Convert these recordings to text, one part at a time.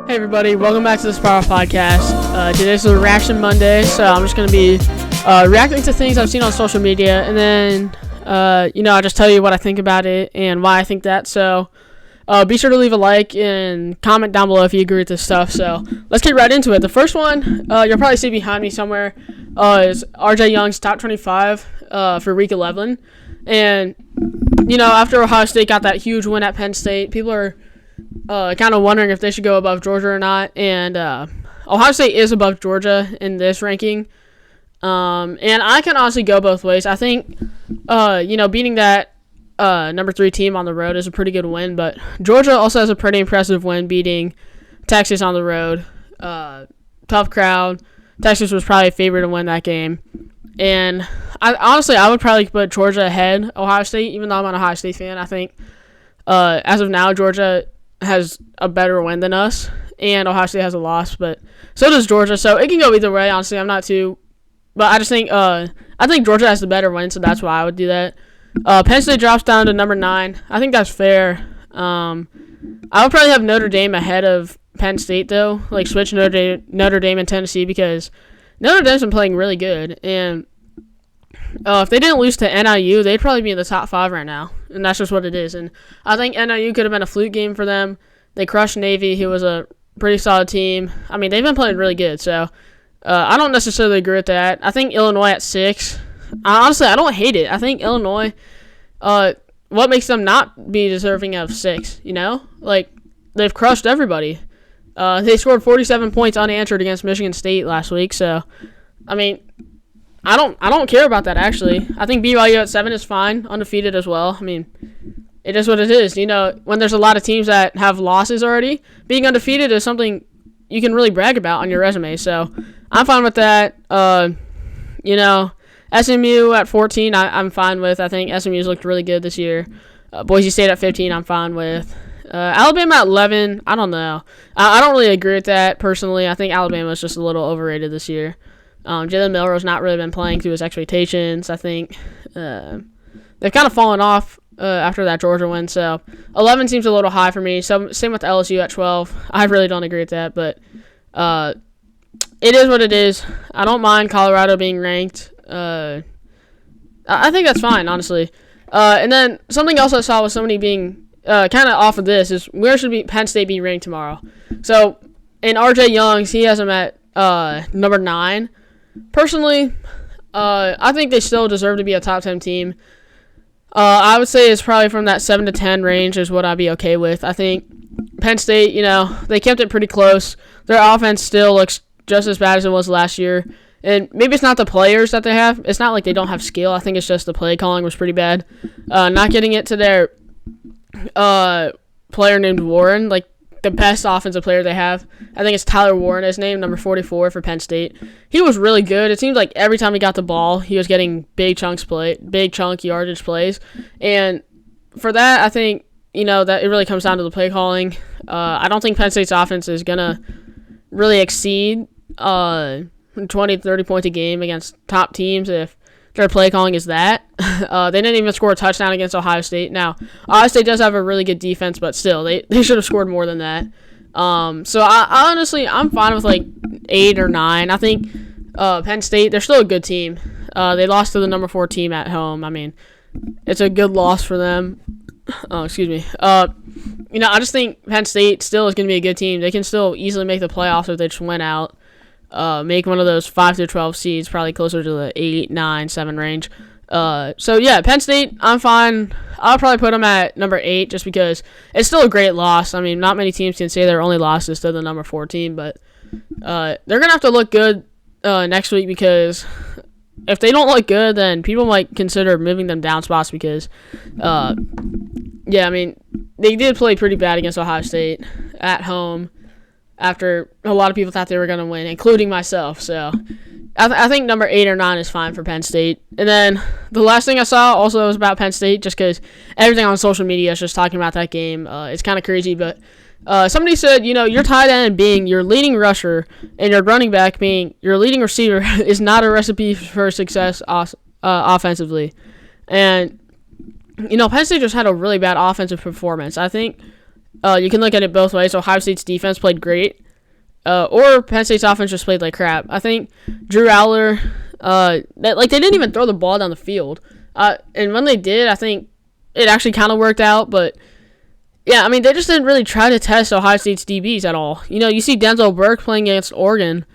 Hey everybody, welcome back to the Spiral Podcast. Today's a Reaction Monday, so I'm just going to be reacting to things I've seen on social media, and then, I'll just tell you what I think about it and why I think that. So be sure to leave a like and comment down below if you agree with this stuff. So let's get right into it. The first one, you'll probably see behind me somewhere, is RJ Young's top 25 for week 11. And, after Ohio State got that huge win at Penn State, people are kind of wondering if they should go above Georgia or not, and Ohio State is above Georgia in this ranking, and I can honestly go both ways. I think, beating that number 3 team on the road is a pretty good win, but Georgia also has a pretty impressive win beating Texas on the road. Tough crowd. Texas was probably favored to win that game, and I would probably put Georgia ahead Ohio State, even though I'm an Ohio State fan. I think as of now, Georgia has a better win than us, and Ohio State has a loss, but so does Georgia, so it can go either way. Honestly, I'm not too, but I just think I think Georgia has the better win, so that's why I would do that. Penn State drops down to number 9. I think that's fair. I would probably have Notre Dame ahead of Penn State, though, like switch Notre Dame and Tennessee, because Notre Dame's been playing really good, and if they didn't lose to NIU, they'd probably be in the top 5 right now, and that's just what it is. And I think NIU could have been a fluke game for them. They crushed Navy, who was a pretty solid team. I mean, they've been playing really good, so I don't necessarily agree with that. I think Illinois at 6. Honestly, I don't hate it. I think Illinois, what makes them not be deserving of 6, Like, they've crushed everybody. They scored 47 points unanswered against Michigan State last week, so, I mean, I don't care about that, actually. I think BYU at 7 is fine, undefeated as well. I mean, it is what it is. When there's a lot of teams that have losses already, being undefeated is something you can really brag about on your resume. So I'm fine with that. SMU at 14, I'm fine with. I think SMU's looked really good this year. Boise State at 15, I'm fine with. Alabama at 11, I don't know. I don't really agree with that, personally. I think Alabama's just a little overrated this year. Jalen Milroe's not really been playing to his expectations. I think they've kind of fallen off after that Georgia win. So 11 seems a little high for me. So same with LSU at 12. I really don't agree with that, but it is what it is. I don't mind Colorado being ranked. I think that's fine, honestly. And then something else I saw was somebody being kind of off of this is where should Penn State be ranked tomorrow? So in RJ Young's, he has them at number 9. Personally, I think they still deserve to be a top 10 team. I would say it's probably from that 7 to 10 range is what I'd be okay with. I think Penn State, they kept it pretty close. Their offense still looks just as bad as it was last year. And maybe it's not the players that they have. It's not like they don't have skill. I think it's just the play calling was pretty bad. Not getting it to their player named Warren, like the best offensive player they have. I think it's Tyler Warren, his name, number 44 for Penn State. He was really good. It seemed like every time he got the ball, he was getting big chunk yardage plays. And for that, I think, that it really comes down to the play calling. I don't think Penn State's offense is going to really exceed 20, 30 points a game against top teams if their play calling is that. They didn't even score a touchdown against Ohio State. Now, Ohio State does have a really good defense, but still, they should have scored more than that. So I honestly, I'm fine with like 8 or 9. I think Penn State, they're still a good team. They lost to the number 4 team at home. I mean, it's a good loss for them. Oh, excuse me. I just think Penn State still is going to be a good team. They can still easily make the playoffs if they just win out. Make one of those 5 to 12 seeds, probably closer to the 8, 9, 7 range. So yeah, Penn State, I'm fine. I'll probably put them at number 8 just because it's still a great loss. I mean, not many teams can say their only loss is to the number 4 team, but they're gonna have to look good next week, because if they don't look good, then people might consider moving them down spots because, I mean, they did play pretty bad against Ohio State at home after a lot of people thought they were going to win, including myself. So I think number 8 or 9 is fine for Penn State. And then the last thing I saw also was about Penn State, just because everything on social media is just talking about that game. It's kind of crazy, but somebody said, your tight end being your leading rusher and your running back being your leading receiver is not a recipe for success offensively. And, Penn State just had a really bad offensive performance. I think You can look at it both ways. Ohio State's defense played great, or Penn State's offense just played like crap. I think Drew Aller, they didn't even throw the ball down the field. And when they did, I think it actually kind of worked out. But yeah, I mean, they just didn't really try to test Ohio State's DBs at all. You see Denzel Burke playing against Oregon.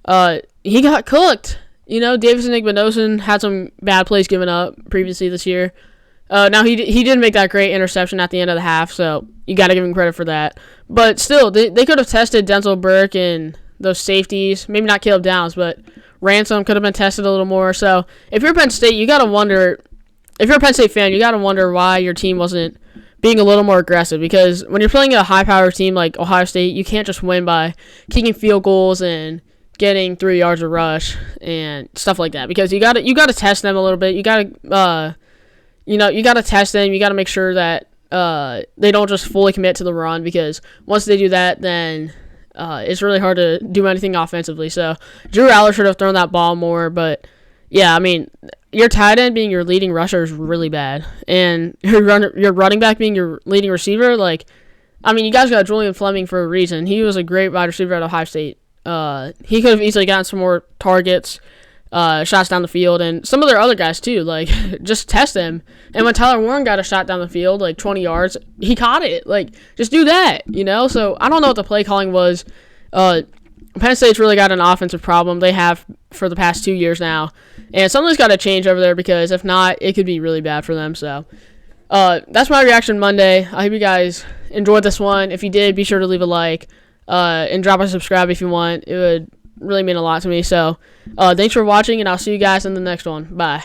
He got cooked. Davis Igbenogson had some bad plays given up previously this year. Now, he did make that great interception at the end of the half, so you got to give him credit for that. But still, they could have tested Denzel Burke and those safeties. Maybe not Caleb Downs, but Ransom could have been tested a little more. So if you're Penn State, you got to wonder. If you're a Penn State fan, you got to wonder why your team wasn't being a little more aggressive. Because when you're playing a high-powered team like Ohio State, you can't just win by kicking field goals and getting 3 yards of rush and stuff like that. Because you got to test them a little bit. You got to you got to test them. You got to make sure that they don't just fully commit to the run, because once they do that, then it's really hard to do anything offensively. So Drew Aller should have thrown that ball more. But yeah, I mean, your tight end being your leading rusher is really bad, and your running back being your leading receiver, you guys got Julian Fleming for a reason. He was a great wide receiver at Ohio State. He could have easily gotten some more targets, shots down the field, and some of their other guys too. Just test them. And when Tyler Warren got a shot down the field, 20 yards, he caught it. Just do that, So I don't know what the play calling was. Penn State's really got an offensive problem. They have for the past 2 years now, and something's got to change over there, because if not, it could be really bad for them. So that's my reaction Monday. I hope you guys enjoyed this one. If you did, be sure to leave a like and drop a subscribe if you want. It would really mean a lot to me. So thanks for watching, and I'll see you guys in the next one. Bye.